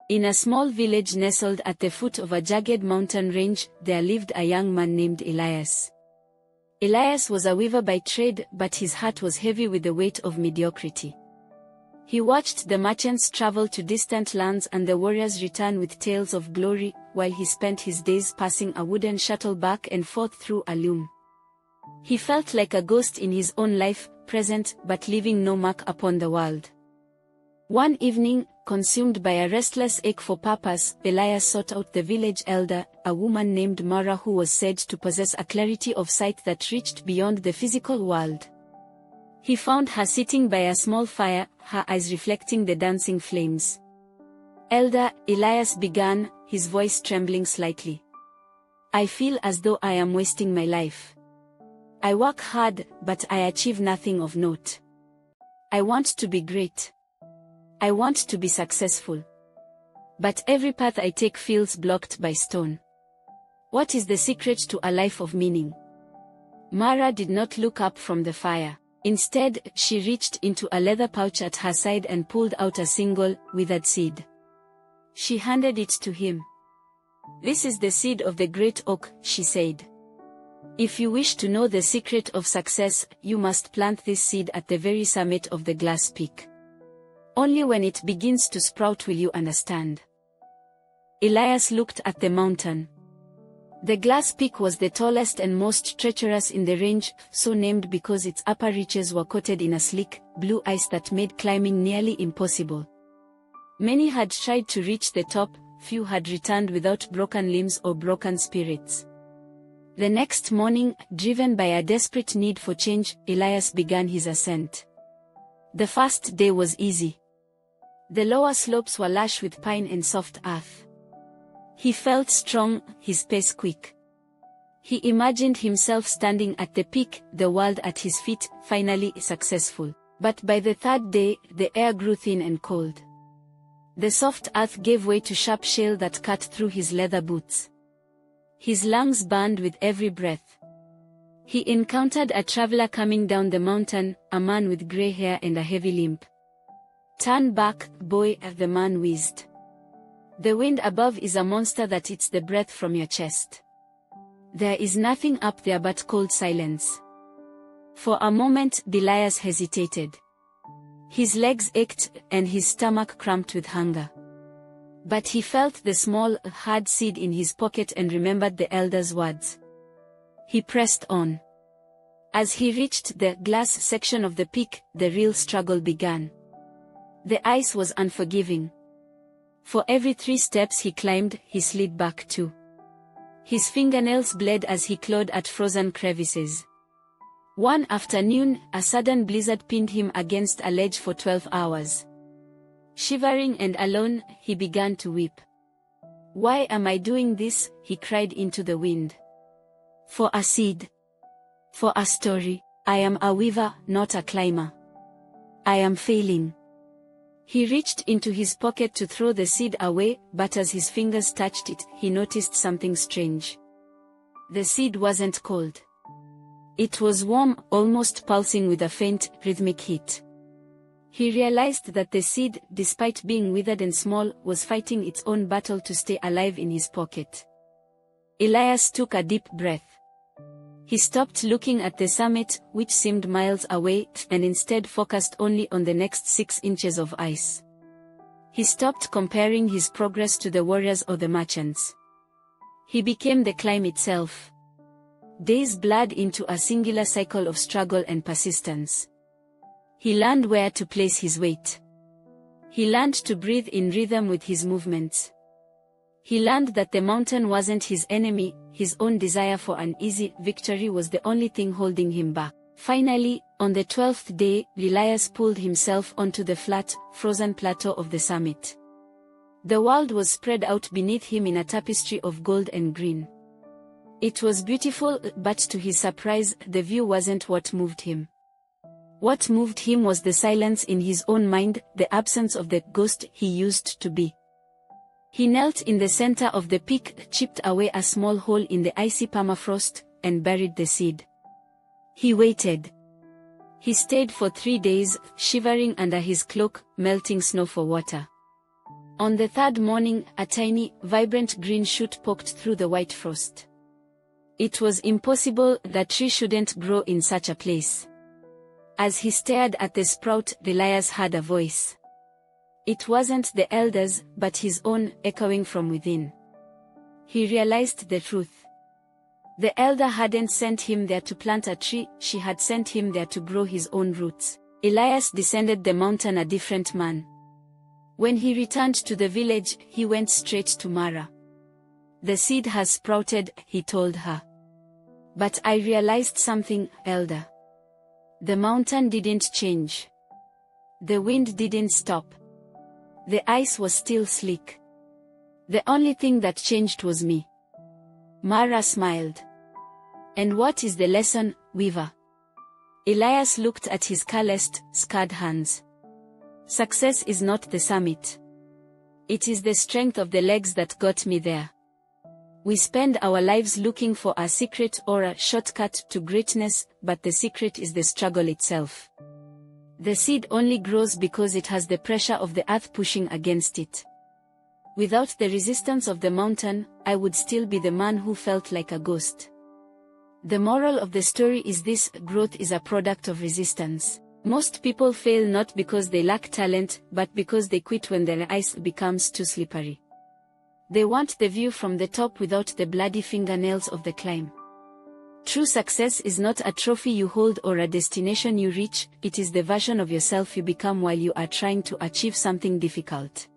In a small village nestled at the foot of a jagged mountain range, there lived a young man named Elias. Elias was a weaver by trade, but his heart was heavy with the weight of mediocrity. He watched the merchants travel to distant lands and the warriors return with tales of glory, while he spent his days passing a wooden shuttle back and forth through a loom. He felt like a ghost in his own life, present but leaving no mark upon the world. One evening, consumed by a restless ache for purpose, Elias sought out the village elder, a woman named Mara who was said to possess a clarity of sight that reached beyond the physical world. He found her sitting by a small fire, her eyes reflecting the dancing flames. "Elder," Elias began, his voice trembling slightly. "I feel as though I am wasting my life. I work hard, but I achieve nothing of note. I want to be great. I want to be successful. But every path I take feels blocked by stone. What is the secret to a life of meaning?" Mara did not look up from the fire. Instead, she reached into a leather pouch at her side and pulled out a single, withered seed. She handed it to him. "This is the seed of the great oak," she said. "If you wish to know the secret of success, you must plant this seed at the very summit of the glass peak. Only when it begins to sprout will you understand." Elias looked at the mountain. The glass peak was the tallest and most treacherous in the range, so named because its upper reaches were coated in a slick, blue ice that made climbing nearly impossible. Many had tried to reach the top, few had returned without broken limbs or broken spirits. The next morning, driven by a desperate need for change, Elias began his ascent. The first day was easy. The lower slopes were lush with pine and soft earth. He felt strong, his pace quick. He imagined himself standing at the peak, the world at his feet, finally successful. But by the third day, the air grew thin and cold. The soft earth gave way to sharp shale that cut through his leather boots. His lungs burned with every breath. He encountered a traveler coming down the mountain, a man with gray hair and a heavy limp. "Turn back, boy," the man wheezed. "The wind above is a monster that eats the breath from your chest. There is nothing up there but cold silence." For a moment, Elias hesitated. His legs ached, and his stomach cramped with hunger. But he felt the small, hard seed in his pocket and remembered the elder's words. He pressed on. As he reached the glass section of the peak, the real struggle began. The ice was unforgiving. For every 3 steps he climbed, he slid back 2. His fingernails bled as he clawed at frozen crevices. One afternoon, a sudden blizzard pinned him against a ledge for 12 hours. Shivering and alone, he began to weep. "Why am I doing this?" he cried into the wind. "For a seed. For a story. I am a weaver, not a climber. I am failing." He reached into his pocket to throw the seed away, but as his fingers touched it, he noticed something strange. The seed wasn't cold. It was warm, almost pulsing with a faint, rhythmic heat. He realized that the seed, despite being withered and small, was fighting its own battle to stay alive in his pocket. Elias took a deep breath. He stopped looking at the summit, which seemed miles away, and instead focused only on the next 6 inches of ice. He stopped comparing his progress to the warriors or the merchants. He became the climb itself. Days blurred into a singular cycle of struggle and persistence. He learned where to place his weight. He learned to breathe in rhythm with his movements. He learned that the mountain wasn't his enemy, his own desire for an easy victory was the only thing holding him back. Finally, on the 12th day, Elias pulled himself onto the flat, frozen plateau of the summit. The world was spread out beneath him in a tapestry of gold and green. It was beautiful, but to his surprise, the view wasn't what moved him. What moved him was the silence in his own mind, the absence of the ghost he used to be. He knelt in the center of the peak, chipped away a small hole in the icy permafrost, and buried the seed. He waited. He stayed for 3 days, shivering under his cloak, melting snow for water. On the third morning, a tiny, vibrant green shoot poked through the white frost. It was impossible, the tree shouldn't grow in such a place. As he stared at the sprout, Elias heard a voice. It wasn't the elder's, but his own, echoing from within. He realized the truth. The elder hadn't sent him there to plant a tree, she had sent him there to grow his own roots. Elias descended the mountain a different man. When he returned to the village, he went straight to Mara. The seed has sprouted, he told her. But I realized something, elder. The mountain didn't change. The wind didn't stop. The ice was still slick. The only thing that changed was me. Mara smiled. And what is the lesson, Weaver? Elias looked at his calloused, scarred hands. Success is not the summit. It is the strength of the legs that got me there. We spend our lives looking for a secret or a shortcut to greatness, but the secret is the struggle itself. The seed only grows because it has the pressure of the earth pushing against it. Without the resistance of the mountain, I would still be the man who felt like a ghost. The moral of the story is this: growth is a product of resistance. Most people fail not because they lack talent, but because they quit when their ice becomes too slippery. They want the view from the top without the bloody fingernails of the climb. True success is not a trophy you hold or a destination you reach, it is the version of yourself you become while you are trying to achieve something difficult.